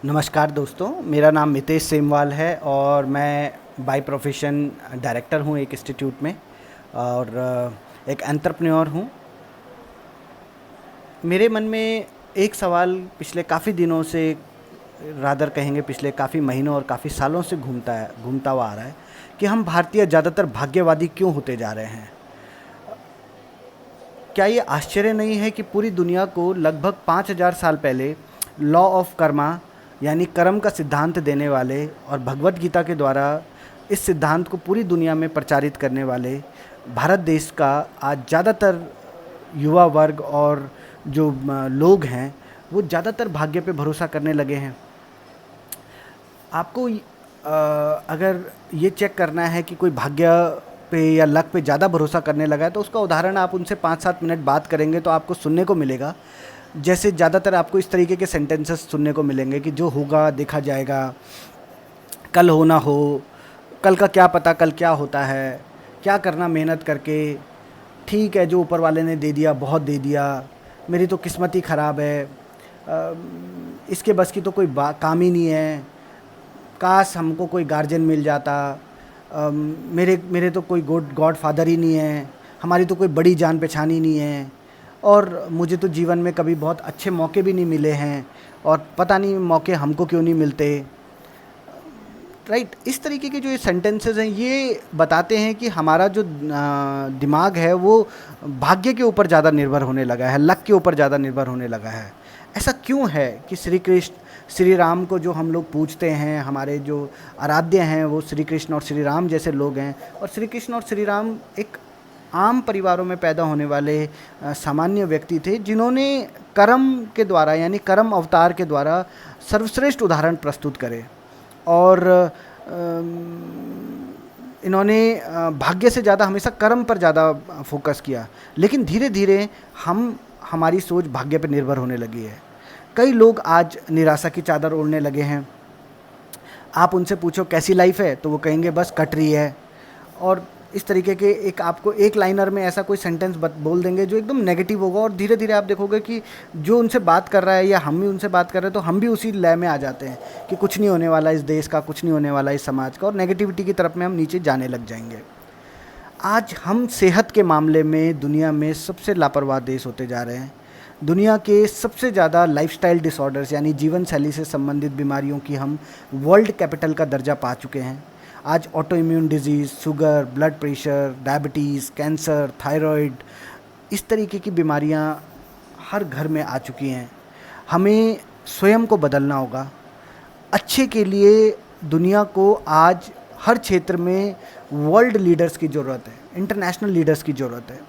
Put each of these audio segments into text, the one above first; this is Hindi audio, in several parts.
नमस्कार दोस्तों, मेरा नाम मितेश सेमवाल है और मैं बाय प्रोफेशन डायरेक्टर हूँ एक इंस्टीट्यूट में और एक एंटरप्रेन्योर हूँ। मेरे मन में एक सवाल पिछले काफ़ी दिनों से, रादर कहेंगे पिछले काफ़ी महीनों और काफ़ी सालों से घूमता हुआ आ रहा है कि हम भारतीय ज़्यादातर भाग्यवादी क्यों होते जा रहे हैं। क्या ये आश्चर्य नहीं है कि पूरी दुनिया को लगभग 5000 साल पहले लॉ ऑफ कर्मा यानी कर्म का सिद्धांत देने वाले और भगवत गीता के द्वारा इस सिद्धांत को पूरी दुनिया में प्रचारित करने वाले भारत देश का आज ज़्यादातर युवा वर्ग और जो लोग हैं वो ज़्यादातर भाग्य पे भरोसा करने लगे हैं। आपको अगर ये चेक करना है कि कोई भाग्य पे या लक पे ज़्यादा भरोसा करने लगा है तो उसका उदाहरण आप उनसे 5-7 मिनट बात करेंगे तो आपको सुनने को मिलेगा। जैसे ज़्यादातर आपको इस तरीके के सेंटेंसेस सुनने को मिलेंगे कि जो होगा देखा जाएगा, कल हो ना हो, कल का क्या पता कल क्या होता है, क्या करना मेहनत करके, ठीक है जो ऊपर वाले ने दे दिया बहुत दे दिया, मेरी तो किस्मत ही ख़राब है, इसके बस की तो कोई काम ही नहीं है, काश हमको कोई गार्जियन मिल जाता, मेरे मेरे तो कोई गॉड फादर ही नहीं है, हमारी तो कोई बड़ी जान पहचान ही नहीं है और मुझे तो जीवन में कभी बहुत अच्छे मौके भी नहीं मिले हैं और पता नहीं मौके हमको क्यों नहीं मिलते। राइट, इस तरीके के जो ये सेंटेंसेस हैं ये बताते हैं कि हमारा जो दिमाग है वो भाग्य के ऊपर ज़्यादा निर्भर होने लगा है, लक के ऊपर ज़्यादा निर्भर होने लगा है। ऐसा क्यों है कि श्री कृष्ण श्री राम को जो हम लोग पूजते हैं, हमारे जो आराध्य हैं वो श्री कृष्ण और श्री राम जैसे लोग हैं और श्री कृष्ण और श्री राम एक आम परिवारों में पैदा होने वाले सामान्य व्यक्ति थे जिन्होंने कर्म के द्वारा यानी कर्म अवतार के द्वारा सर्वश्रेष्ठ उदाहरण प्रस्तुत करे और इन्होंने भाग्य से ज़्यादा हमेशा कर्म पर ज़्यादा फोकस किया। लेकिन धीरे धीरे हमारी सोच भाग्य पर निर्भर होने लगी है। कई लोग आज निराशा की चादर ओढ़ने लगे हैं। आप उनसे पूछो कैसी लाइफ है तो वो कहेंगे बस कट रही है और इस तरीके के एक आपको एक लाइनर में ऐसा कोई सेंटेंस बोल देंगे जो एकदम नेगेटिव होगा और धीरे धीरे आप देखोगे कि जो उनसे बात कर रहा है या हम भी उनसे बात कर रहे हैं तो हम भी उसी लय में आ जाते हैं कि कुछ नहीं होने वाला इस देश का, कुछ नहीं होने वाला इस समाज का और नेगेटिविटी की तरफ में हम नीचे जाने लग जाएंगे। आज हम सेहत के मामले में दुनिया में सबसे लापरवाह देश होते जा रहे हैं। दुनिया के सबसे ज़्यादा लाइफस्टाइल डिसऑर्डर्स यानी जीवन शैली से संबंधित बीमारियों की हम वर्ल्ड कैपिटल का दर्जा पा चुके हैं। आज auto immune disease, sugar, blood pressure, diabetes, cancer, thyroid, इस तरीके की बीमारियां हर घर में आ चुकी हैं। हमें स्वयं को बदलना होगा अच्छे के लिए। दुनिया को आज हर क्षेत्र में वर्ल्ड लीडर्स की ज़रूरत है, इंटरनेशनल लीडर्स की ज़रूरत है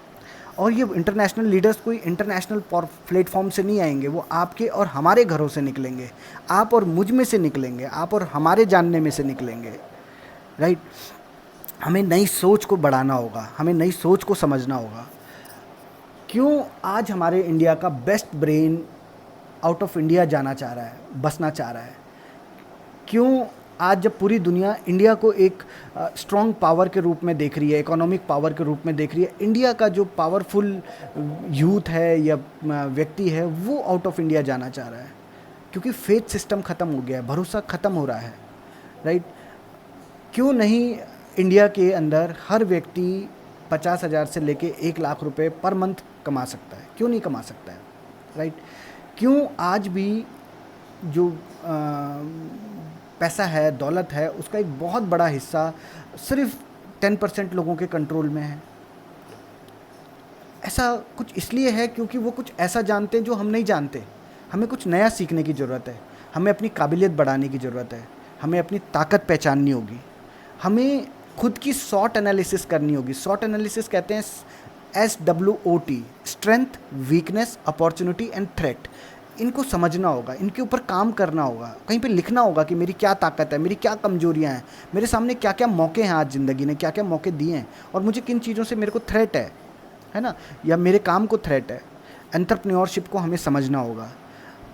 और ये इंटरनेशनल लीडर्स कोई इंटरनेशनल प्लेटफॉर्म से नहीं आएंगे, वो आपके और हमारे घरों से निकलेंगे, आप और मुझ में से निकलेंगे, आप और हमारे जानने में से निकलेंगे। राइट, हमें नई सोच को बढ़ाना होगा, हमें नई सोच को समझना होगा। क्यों आज हमारे इंडिया का best brain out of India जाना चाह रहा है, बसना चाह रहा है? क्यों आज जब पूरी दुनिया इंडिया को एक स्ट्रॉन्ग पावर के रूप में देख रही है, इकोनॉमिक पावर के रूप में देख रही है, इंडिया का जो पावरफुल यूथ है या व्यक्ति है वो आउट ऑफ इंडिया जाना चाह रहा है? क्योंकि फेथ सिस्टम ख़त्म हो गया है, भरोसा ख़त्म हो रहा है। राइट, क्यों नहीं इंडिया के अंदर हर व्यक्ति 50,000 से लेके 1 लाख रुपए पर मंथ कमा सकता है? क्यों नहीं कमा सकता है? राइट, क्यों आज भी जो पैसा है, दौलत है, उसका एक बहुत बड़ा हिस्सा सिर्फ 10% लोगों के कंट्रोल में है? ऐसा कुछ इसलिए है क्योंकि वो कुछ ऐसा जानते हैं जो हम नहीं जानते। हमें कुछ नया सीखने की ज़रूरत है, हमें अपनी काबिलियत बढ़ाने की ज़रूरत है, हमें अपनी ताकत पहचाननी होगी, हमें खुद की SWOT एनालिसिस करनी होगी। SWOT एनालिसिस कहते हैं SWOT, strength, weakness, opportunity and threat. इनको समझना होगा, इनके ऊपर काम करना होगा, कहीं पे लिखना होगा कि मेरी क्या ताकत है, मेरी क्या कमजोरियां हैं, मेरे सामने क्या क्या मौके हैं, आज ज़िंदगी ने क्या क्या मौके दिए हैं और मुझे किन चीज़ों से मेरे को थ्रेट है ना, या मेरे काम को थ्रेट है। एंटरप्रेन्योरशिप को हमें समझना होगा।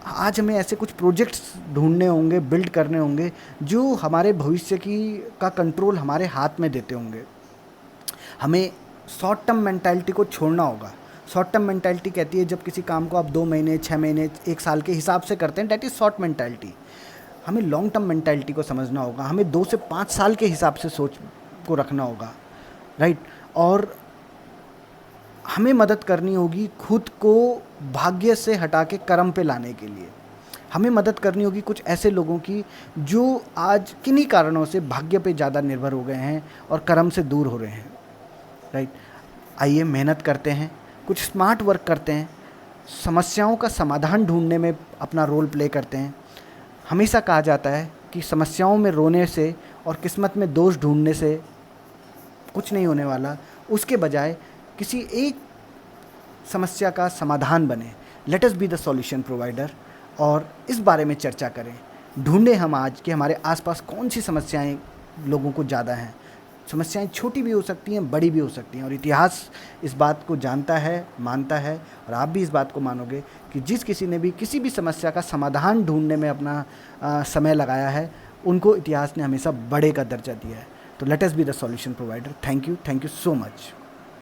आज हमें ऐसे कुछ प्रोजेक्ट्स ढूंढने होंगे, बिल्ड करने होंगे जो हमारे भविष्य का कंट्रोल हमारे हाथ में देते होंगे। हमें शॉर्ट टर्म मेंटालिटी को छोड़ना होगा। शॉर्ट टर्म मेंटालिटी कहती है जब किसी काम को आप 2 महीने, 6 महीने, 1 साल के हिसाब से करते हैं, डैट इज़ शॉर्ट मेंटालिटी। हमें लॉन्ग टर्म मेंटालिटी को समझना होगा, हमें 2 से 5 साल के हिसाब से सोच को रखना होगा, राइट। और हमें मदद करनी होगी खुद को भाग्य से हटा के कर्म पे लाने के लिए। हमें मदद करनी होगी कुछ ऐसे लोगों की जो आज किन्हीं कारणों से भाग्य पे ज़्यादा निर्भर हो गए हैं और कर्म से दूर हो रहे हैं, राइट। आइए मेहनत करते हैं, कुछ स्मार्ट वर्क करते हैं, समस्याओं का समाधान ढूंढने में अपना रोल प्ले करते हैं। हमेशा कहा जाता है कि समस्याओं में रोने से और किस्मत में दोष ढूंढने से कुछ नहीं होने वाला, उसके बजाय किसी एक समस्या का समाधान बने। Let us be the solution provider, और इस बारे में चर्चा करें। ढूंढें हम आज कि हमारे आसपास कौन सी समस्याएं लोगों को ज़्यादा हैं। समस्याएं छोटी भी हो सकती हैं, बड़ी भी हो सकती हैं, और इतिहास इस बात को जानता है, मानता है, और आप भी इस बात को मानोगे कि जिस किसी ने भी किसी भी समस्या का समाधान ढूंढने में अपना समय लगाया है, उनको इतिहास ने हमेशा बड़े का दर्जा दिया है। तो let us be the solution provider. Thank you so much.